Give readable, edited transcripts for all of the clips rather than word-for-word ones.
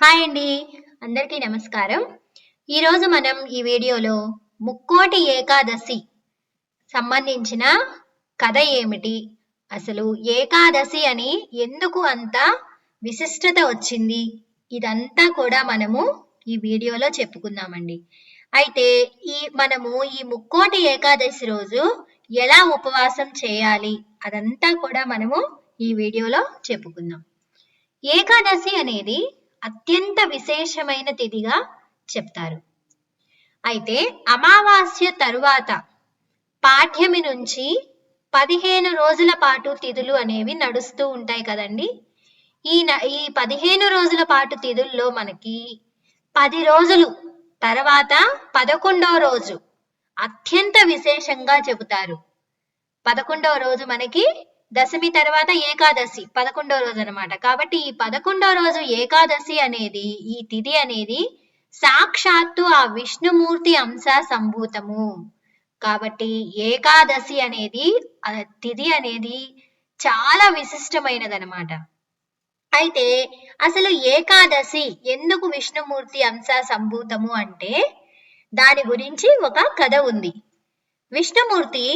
Hi అండి, అందరికీ నమస్కారం. ఈరోజు మనం ఈ వీడియోలో ముక్కోటి ఏకాదశి సంబంధించిన కథ ఏమిటి, అసలు ఏకాదశి అని ఎందుకు అంత విశిష్టత వచ్చింది, ఇదంతా కూడా మనము ఈ వీడియోలో చెప్పుకుందామండి. అయితే మనము ఈ ముక్కోటి ఏకాదశి రోజు ఎలా ఉపవాసం చేయాలి అదంతా కూడా మనము ఈ వీడియోలో చెప్పుకుందాం. ఏకాదశి అనేది అత్యంత విశేషమైన తిథిగా చెప్తారు. అయితే అమావాస్య తరువాత పాఠ్యమి నుంచి 15 రోజుల పాటు తిథులు అనేవి నడుస్తూ ఉంటాయి కదండి. ఈ 15 రోజుల పాటు తిథుల్లో మనకి 10 రోజులు తర్వాత 11వ రోజు అత్యంత విశేషంగా చెబుతారు. 11వ రోజు మనకి దశమి తర్వాత ఏకాదశి 11వ రోజు అనమాట. కాబట్టి ఈ 11వ రోజు ఏకాదశి అనేది, ఈ తిథి అనేది సాక్షాత్తు ఆ విష్ణుమూర్తి అంశ సంభూతము. కాబట్టి ఏకాదశి అనేది, తిథి అనేది చాలా విశిష్టమైనదనమాట. అయితే అసలు ఏకాదశి ఎందుకు విష్ణుమూర్తి అంశ సంభూతము అంటే దాని గురించి ఒక కథ ఉంది. విష్ణుమూర్తి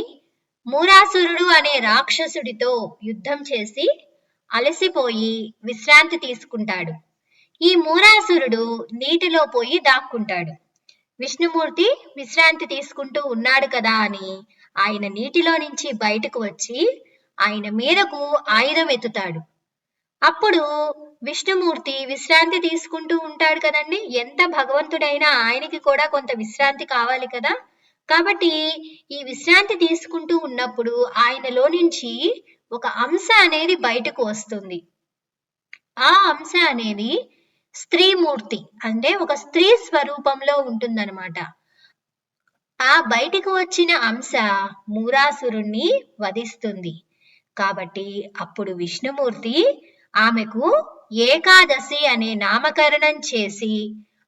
మూరాసురుడు అనే రాక్షసుడితో యుద్ధం చేసి అలసిపోయి విశ్రాంతి తీసుకుంటాడు. ఈ మూరాసురుడు నీటిలో పోయి దాక్కుంటాడు. విష్ణుమూర్తి విశ్రాంతి తీసుకుంటూ ఉన్నాడు కదా అని ఆయన నీటిలో నుంచి బయటకు వచ్చి ఆయన మీదకు ఆయుధం ఎత్తుతాడు. అప్పుడు విష్ణుమూర్తి విశ్రాంతి తీసుకుంటూ ఉంటాడు కదండి, ఎంత భగవంతుడైనా ఆయనకి కూడా కొంత విశ్రాంతి కావాలి కదా. కాబట్టి ఈ విశ్రాంతి తీసుకుంటూ ఉన్నప్పుడు ఆయనలో నుంచి ఒక అంశ అనేది బయటకు వస్తుంది. ఆ అంశ అనేది స్త్రీమూర్తి, అంటే ఒక స్త్రీ స్వరూపంలో ఉంటుందన్నమాట. ఆ బయటకు వచ్చిన అంశ మూరాసురుణ్ణి వధిస్తుంది. కాబట్టి అప్పుడు విష్ణుమూర్తి ఆమెకు ఏకాదశి అనే నామకరణం చేసి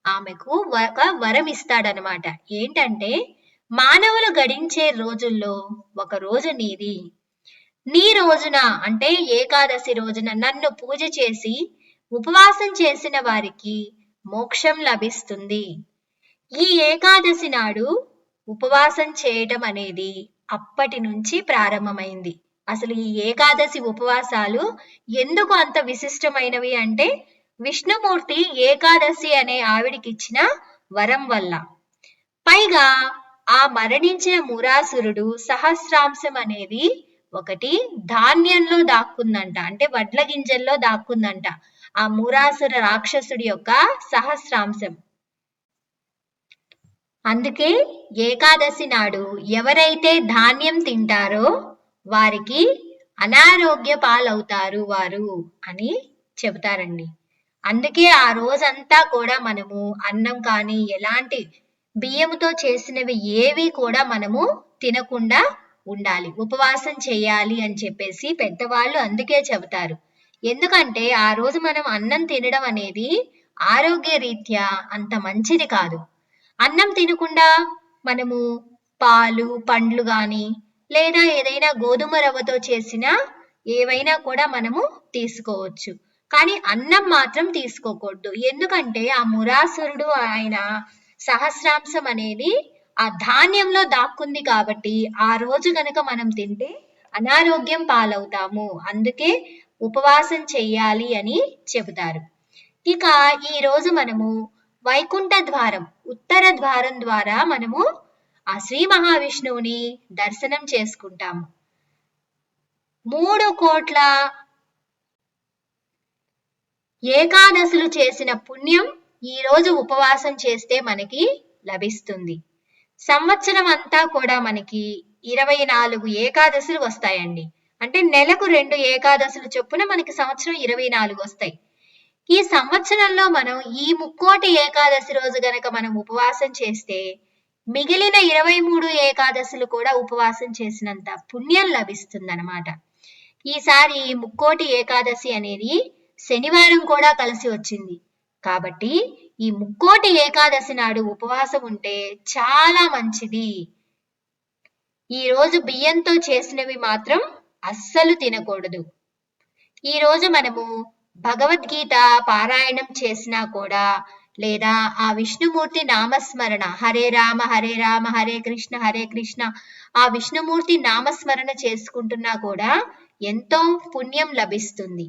ఆమెకు ఒక వరం ఇస్తాడనమాట. ఏంటంటే, మానవులు గడించే రోజుల్లో ఒక రోజు నీది. నీ రోజున అంటే ఏకాదశి రోజున నన్ను పూజ చేసి ఉపవాసం చేసిన వారికి మోక్షం లభిస్తుంది. ఈ ఏకాదశి నాడు ఉపవాసం చేయటం అనేది అప్పటి నుంచి ప్రారంభమైంది. అసలు ఈ ఏకాదశి ఉపవాసాలు ఎందుకు అంత విశిష్టమైనవి అంటే విష్ణుమూర్తి ఏకాదశి అనే ఆవిడికిచ్చిన వరం వల్ల. పైగా ఆ మరణించిన మూరాసురుడు సహస్రాంశం అనేది ఒకటి ధాన్యంలో దాక్కుందంట, అంటే వడ్ల గింజల్లో దాక్కుందంట. ఆ మూరాసుర రాక్షసుడి యొక్క సహస్రాంశం. అందుకే ఏకాదశి నాడు ఎవరైతే ధాన్యం తింటారో వారికి అనారోగ్య పాలవుతారు వారు అని చెబుతారండి. అందుకే ఆ రోజంతా కూడా మనము అన్నం కానీ ఎలాంటి బియ్యముతో చేసినవి ఏవి కూడా మనము తినకుండా ఉండాలి, ఉపవాసం చేయాలి అని చెప్పేసి పెద్దవాళ్ళు అందుకే చెబుతారు. ఎందుకంటే ఆ రోజు మనం అన్నం తినడం అనేది ఆరోగ్య రీత్యా అంత మంచిది కాదు. అన్నం తినకుండా మనము పాలు, పండ్లు కానీ లేదా ఏదైనా గోధుమ రవ్వతో చేసిన ఏవైనా కూడా మనము తీసుకోవచ్చు. కానీ అన్నం మాత్రం తీసుకోకూడదు. ఎందుకంటే ఆ మురాసురుడు ఆయన సహస్రాంశం అనేది ఆ ధాన్యంలో దాక్కుంది కాబట్టి ఆ రోజు గనక మనం తింటే అనారోగ్యం పాలవుతాము. అందుకే ఉపవాసం చెయ్యాలి అని చెబుతారు. ఇక ఈ రోజు మనము వైకుంఠ ద్వారం, ఉత్తర ద్వారం ద్వారా మనము ఆ శ్రీ మహావిష్ణువుని దర్శనం చేసుకుంటాము. 3 కోట్ల ఏకాదశులు చేసిన పుణ్యం ఈ రోజు ఉపవాసం చేస్తే మనకి లభిస్తుంది. సంవత్సరం అంతా కూడా మనకి 24 ఏకాదశులు వస్తాయండి. అంటే నెలకు 2 ఏకాదశులు చొప్పున మనకి సంవత్సరం 24 వస్తాయి. ఈ సంవత్సరంలో మనం ఈ ముక్కోటి ఏకాదశి రోజు గనక మనం ఉపవాసం చేస్తే మిగిలిన 23 ఏకాదశులు కూడా ఉపవాసం చేసినంత పుణ్యం లభిస్తుందన్నమాట. ఈసారి ముక్కోటి ఏకాదశి అనేది శనివారం కూడా కలిసి వచ్చింది. కాబట్టి ఈ ముక్కోటి ఏకాదశి నాడు ఉపవాసం ఉంటే చాలా మంచిది. ఈ రోజు బియ్యంతో చేసినవి మాత్రం అస్సలు తినకూడదు. ఈ రోజు మనము భగవద్గీత పారాయణం చేసినా కూడా, లేదా ఆ విష్ణుమూర్తి నామస్మరణ హరే రామ హరే కృష్ణ ఆ విష్ణుమూర్తి నామస్మరణ చేసుకుంటున్నా కూడా ఎంతో పుణ్యం లభిస్తుంది.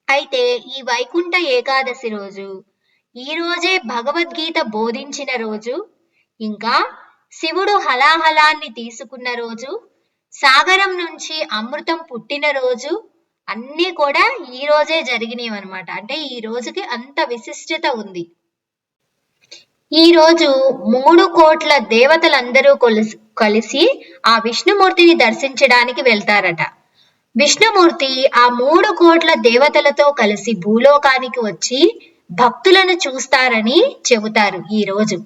అయితే ఈ వైకుంఠ ఏకాదశి రోజు, ఈ రోజే భగవద్గీత బోధించిన రోజు, ఇంకా శివుడు హలాహలాన్ని తీసుకున్న రోజు, సాగరం నుంచి అమృతం పుట్టిన రోజు, అన్నీ కూడా ఈ రోజే జరిగినవి అనమాట. అంటే ఈ రోజుకి అంత విశిష్టత ఉంది. ఈ రోజు 3 కోట్ల దేవతలందరూ కలిసి ఆ విష్ణుమూర్తిని దర్శించడానికి వెళ్తారట. విష్ణుమూర్తి ఆ 3 కోట్ల దేవతలతో కలిసి భూలోకానికి వచ్చి భక్తులను చూస్తారని చెబుతారు ఈ రోజు.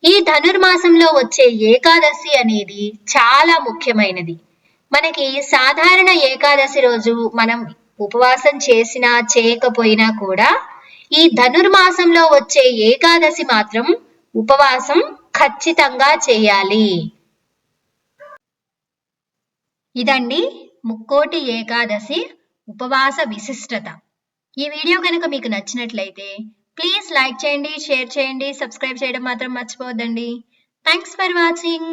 ఈ ధనుర్మాసంలో వచ్చే ఏకాదశి అనేది చాలా ముఖ్యమైనది. మనకి సాధారణ ఏకాదశి రోజు మనం ఉపవాసం చేసినా చేయకపోయినా కూడా ఈ ధనుర్మాసంలో వచ్చే ఏకాదశి మాత్రం ఉపవాసం ఖచ్చితంగా చేయాలి. ఇదండి ముక్కోటి ఏకాదశి ఉపవాస విశిష్టత. ఈ వీడియో కనుక మీకు నచ్చినట్లయితే ప్లీజ్ లైక్ చేయండి, షేర్ చేయండి, సబ్స్క్రైబ్ చేయడం మాత్రం మర్చిపోవద్దండి. Thanks for watching.